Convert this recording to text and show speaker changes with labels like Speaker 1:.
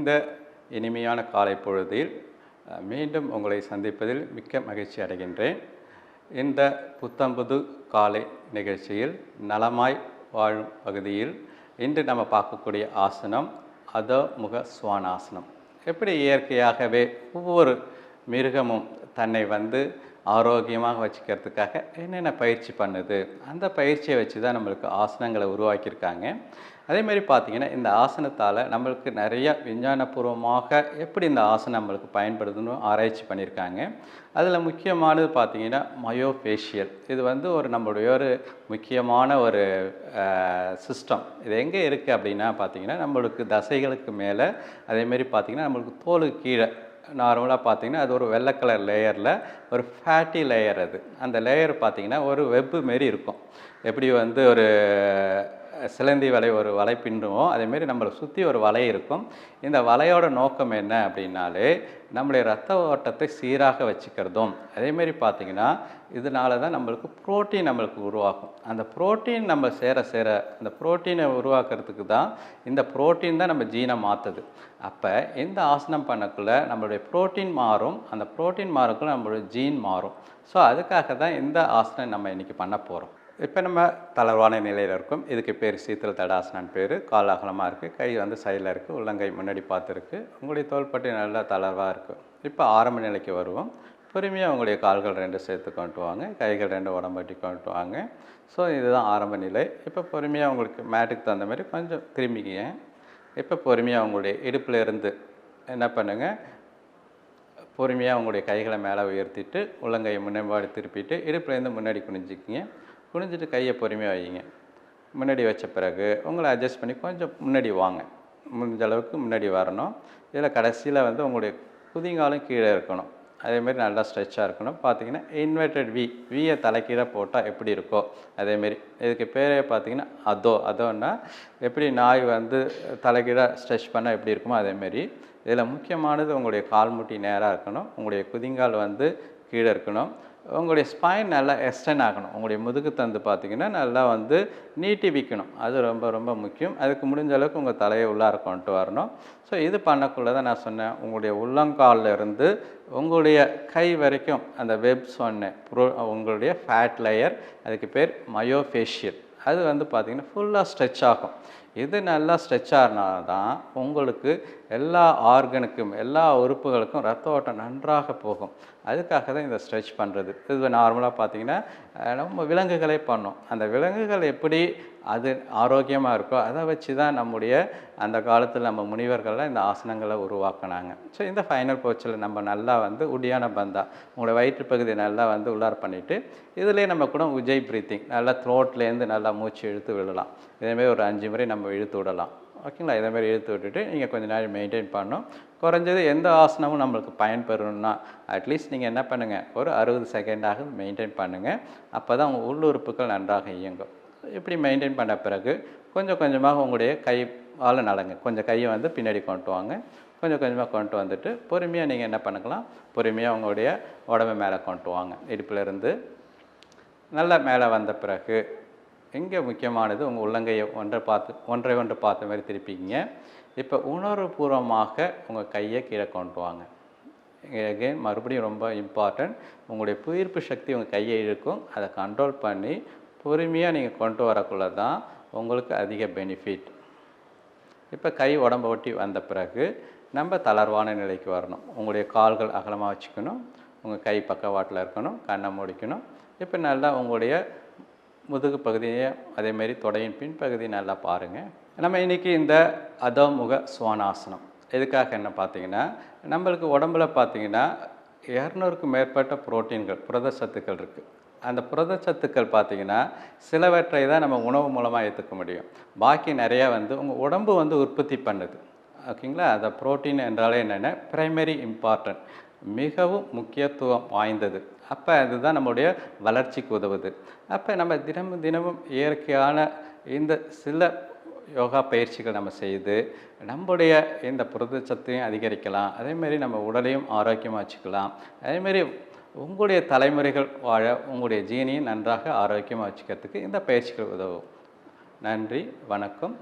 Speaker 1: இந்த இனிமையான காலை பொழுதில் மீண்டும் உங்களை சந்திப்பதில் மிக்க மகிழ்ச்சி அடைகின்றேன். இந்த புத்தம்புது காலை நிகழ்ச்சியில் நலமாய் வாழும் பகுதியில் இன்று நம்ம பார்க்கக்கூடிய ஆசனம் அதோமுக ஸ்வானாசனம். எப்படி இயற்கையாகவே ஒவ்வொரு மிருகமும் தன்னை ஆரோக்கியமாக வச்சுக்கிறதுக்காக என்னென்ன பயிற்சி பண்ணுது, அந்த பயிற்சியை வச்சு தான் நம்மளுக்கு ஆசனங்களை உருவாக்கியிருக்காங்க. அதேமாதிரி பார்த்திங்கன்னா இந்த ஆசனத்தால் நம்மளுக்கு நிறைய விஞ்ஞானபூர்வமாக எப்படி இந்த ஆசனம் நம்மளுக்கு பயன்படுதுன்னு ஆராய்ச்சி பண்ணியிருக்காங்க. அதில் முக்கியமானது பார்த்திங்கன்னா மயோஃபேஷியல். இது ஒரு நம்மளுடைய ஒரு முக்கியமான ஒரு சிஸ்டம். இது எங்கே இருக்குது அப்படின்னா பார்த்திங்கன்னா நம்மளுக்கு தசைகளுக்கு மேலே, அதேமாரி பார்த்திங்கன்னா நம்மளுக்கு தோலுக்கு கீழே நார்மலாக பார்த்திங்கன்னா அது ஒரு வெள்ளை கலர் லேயரில் ஒரு ஃபேட்டி லேயர். அந்த லேயர் பார்த்திங்கன்னா ஒரு வெப்பு மாரி இருக்கும். எப்படி ஒரு சிலந்தி வலை ஒரு வலை பின்னுவோம், அதேமாரி நம்மளை சுற்றி ஒரு வலை இருக்கும். இந்த வலையோட நோக்கம் என்ன அப்படின்னாலே நம்மளுடைய இரத்த ஓட்டத்தை சீராக வச்சுக்கிறதும், அதேமாரி பார்த்திங்கன்னா இதனால தான் நம்மளுக்கு புரோட்டீன் நம்மளுக்கு உருவாகும். அந்த புரோட்டீன் நம்ம சேர அந்த புரோட்டீனை உருவாக்குறதுக்கு தான் இந்த புரோட்டீன் தான் நம்ம ஜீனை மாற்றுது. அப்போ இந்த ஆசனம் பண்ணக்குள்ளே நம்மளுடைய புரோட்டீன் மாறும், அந்த புரோட்டீன் மாறக்குள்ள நம்மளுடைய ஜீன் மாறும். ஸோ அதுக்காக தான் இந்த ஆசனம் நம்ம இன்றைக்கி பண்ண போகிறோம். இப்போ நம்ம தளர்வான நிலையில் இருக்கும். இதுக்கு பேர் சீத்தல் தடாசனான்னு பேர். கால் அகலமாக இருக்குது, கை சைடில் இருக்குது, உள்ளங்கை முன்னாடி பார்த்துருக்கு, உங்களுடைய தோள்பட்டை நல்லா தளர்வாக இருக்குது. இப்போ ஆரம்ப நிலைக்கு வருவோம். பொறுமையாக உங்களுடைய கால்கள் 2 சேர்த்து கொண்டு வாங்க, கைகள் 2 உடம்பட்டி கொண்டு வாங்க. ஸோ இதுதான் ஆரம்ப நிலை. இப்போ பொறுமையாக உங்களுக்கு மேட்டுக்கு தகுந்த மாதிரி கொஞ்சம் திரும்பிக்கிங்க. இப்போ பொறுமையாக உங்களுடைய இடுப்பில் இருந்து என்ன பண்ணுங்கள், பொறுமையாக உங்களுடைய கைகளை மேலே உயர்த்திட்டு உள்ளங்கையை முன்னாடி திருப்பிட்டு இடுப்புலேருந்து முன்னாடி குனிஞ்சிக்கிங்க. குனிஞ்சிட்டு கையை பொறுமையாக வைங்க. முன்னாடி வச்ச பிறகு உங்களை அட்ஜஸ்ட் பண்ணி கொஞ்சம் முன்னாடி வாங்க. முடிஞ்ச அளவுக்கு முன்னாடி வரணும். இதில் கடைசியில் உங்களுடைய குதிங்காலும் கீழே இருக்கணும். அதேமாரி நல்லா ஸ்ட்ரெச்சாக இருக்கணும். பார்த்திங்கன்னா இன்வெர்டட் வியை தலைக்கீழே போட்டால் எப்படி இருக்கோ அதேமாரி. இதுக்கு பேரே பார்த்திங்கன்னா அதோன்னா எப்படி நாய் தலைக்கீழே ஸ்ட்ரெச் பண்ணால் எப்படி இருக்குமோ அதேமாரி. இதில் முக்கியமானது உங்களுடைய கால் முட்டி நேராக இருக்கணும், உங்களுடைய குதிங்கால் கீழே இருக்கணும், உங்களுடைய ஸ்பைன் நல்லா எக்ஸ்டெண்ட் ஆகணும், உங்களுடைய முதுகுத்தண்டு பார்த்திங்கன்னா நல்லா நீட்டி வைக்கணும். அது ரொம்ப ரொம்ப முக்கியம். அதுக்கு முடிஞ்ச அளவுக்கு உங்கள் தலையை உள்ளார கொண்டு வரணும். ஸோ இது பண்ணக்குள்ளே தான் நான் சொன்னேன், உங்களுடைய உள்ளங்காலில் இருந்து உங்களுடைய கை வரைக்கும் அந்த வெப் சொன்னேன், உங்களுடைய ஃபேட் லேயர், அதுக்கு பேர் மயோஃபேஷியல். அது பார்த்திங்கன்னா ஃபுல்லாக ஸ்ட்ரெச் ஆகும். இது நல்லா ஸ்ட்ரெச் ஆனால் தான் உங்களுக்கு எல்லா ஆர்கனுக்கும் எல்லா உறுப்புகளுக்கும் ரத்த ஓட்டம் நன்றாக போகும். அதுக்காக தான் இந்த ஸ்ட்ரெச் பண்ணுறது. இது நார்மலாக பார்த்திங்கன்னா நம்ம விலங்குகளே பண்ணோம். அந்த விலங்குகள் எப்படி அது ஆரோக்கியமாக இருக்கோ அதை வச்சு தான் நம்முடைய அந்த காலத்தில் நம்ம முனிவர்கள்லாம் இந்த ஆசனங்களை உருவாக்குனாங்க. ஸோ இந்த ஃபைனல் போச்சில் நம்ம நல்லா உடியான பந்தா உங்களோட வயிற்று பகுதியை நல்லா உள்ளார் பண்ணிவிட்டு இதிலே நம்ம கூட உஜய் ப்ரீத்திங் நல்லா த்ரோட்லேருந்து நல்லா மூச்சு இழுத்து விடலாம். இதேமாரி ஒரு 5 முறை நம்ம இழுத்து விடலாம். ஓகேங்களா? இதேமாதிரி இழுத்து விட்டுட்டு நீங்கள் கொஞ்சம் நேரம் மெயின்டைன் பண்ணணும். குறைஞ்சது எந்த ஆசனமும் நம்மளுக்கு பயன்பெறணும்னா அட்லீஸ்ட் நீங்கள் என்ன பண்ணுங்கள், ஒரு 60 செகண்டாக மெயின்டைன் பண்ணுங்கள். அப்போ தான் உங்கள் உள்ளுறுப்புகள் நன்றாக இயங்கும். இப்படி மெயின்டைன் பண்ண பிறகு கொஞ்சம் கொஞ்சமாக உங்களுடைய கையால் நடங்க. கொஞ்சம் கையை பின்னாடி கொண்டு வாங்க. கொஞ்சம் கொஞ்சமாக கொண்டு வந்துட்டு பொறுமையாக நீங்கள் என்ன பண்ணிக்கலாம், பொறுமையாக உங்களுடைய உடம்பை மேலே கொண்டு வாங்க. இடுப்பிலிருந்து நல்லா மேலே வந்த பிறகு இங்கே முக்கியமானது உங்கள் உள்ளங்கையை ஒன்றை ஒன்று பார்த்த மாதிரி திருப்பிக்கிங்க. இப்போ உணர்வுபூர்வமாக உங்கள் கையை கீழே கொண்டு வாங்க. அகெயின் மறுபடியும் ரொம்ப இம்பார்ட்டன்ட், உங்களுடைய புயிர்ப்பு சக்தி உங்கள் கையை இழுக்கும். அதை கண்ட்ரோல் பண்ணி பொறுமையாக நீங்கள் கொண்டு வரக்குள்ள தான் உங்களுக்கு அதிக பெனிஃபிட். இப்போ கை உடம்பை ஒட்டி வந்த பிறகு நம்ம தளர்வான நிலைக்கு வரணும். உங்களுடைய கால்கள் அகலமாக வச்சுக்கணும், உங்கள் கை பக்கவாட்டில் இருக்கணும், கண்ணை முடிக்கணும். இப்போ நல்லா உங்களுடைய முதுகு பகுதியை அதேமாரி தொடையின் பின்பகுதியை நல்லா பாருங்கள். நம்ம இன்றைக்கி இந்த அதோமுக ஸ்வானாசனம் எதுக்காக என்ன பார்த்திங்கன்னா, நம்மளுக்கு உடம்புல பார்த்திங்கன்னா 200க்கும் மேற்பட்ட புரோட்டீன்கள் புரதச்சத்துக்கள் இருக்குது. அந்த புரதச்சத்துக்கள் பார்த்திங்கன்னா சிலவற்றை தான் நம்ம உணவு மூலமாக ஏற்றுக்க முடியும். பாக்கி நிறையா உங்கள் உடம்பு உற்பத்தி பண்ணுது. ஓகேங்களா? அந்த புரோட்டீன் என்றாலே என்னென்ன, பிரைமரி இம்பார்ட்டன்ட், மிகவும் முக்கியத்துவம் வாய்ந்தது. அப்போ அதுதான் நம்முடைய வளர்ச்சிக்கு உதவுது. அப்போ நம்ம தினமும் இயற்கையான இந்த சில யோகா பயிற்சிகள் நம்ம செய்து நம்முடைய இந்த புரதச்சத்தையும் அதிகரிக்கலாம். அதேமாரி நம்ம உடலையும் ஆரோக்கியமாக வச்சுக்கலாம். அதேமாரி உங்களுடைய தலைமுறைகள் வாழ உங்களுடைய ஜீனையும் நன்றாக ஆரோக்கியமாக வச்சுக்கிறதுக்கு இந்த பயிற்சிகள் உதவும். நன்றி, வணக்கம்.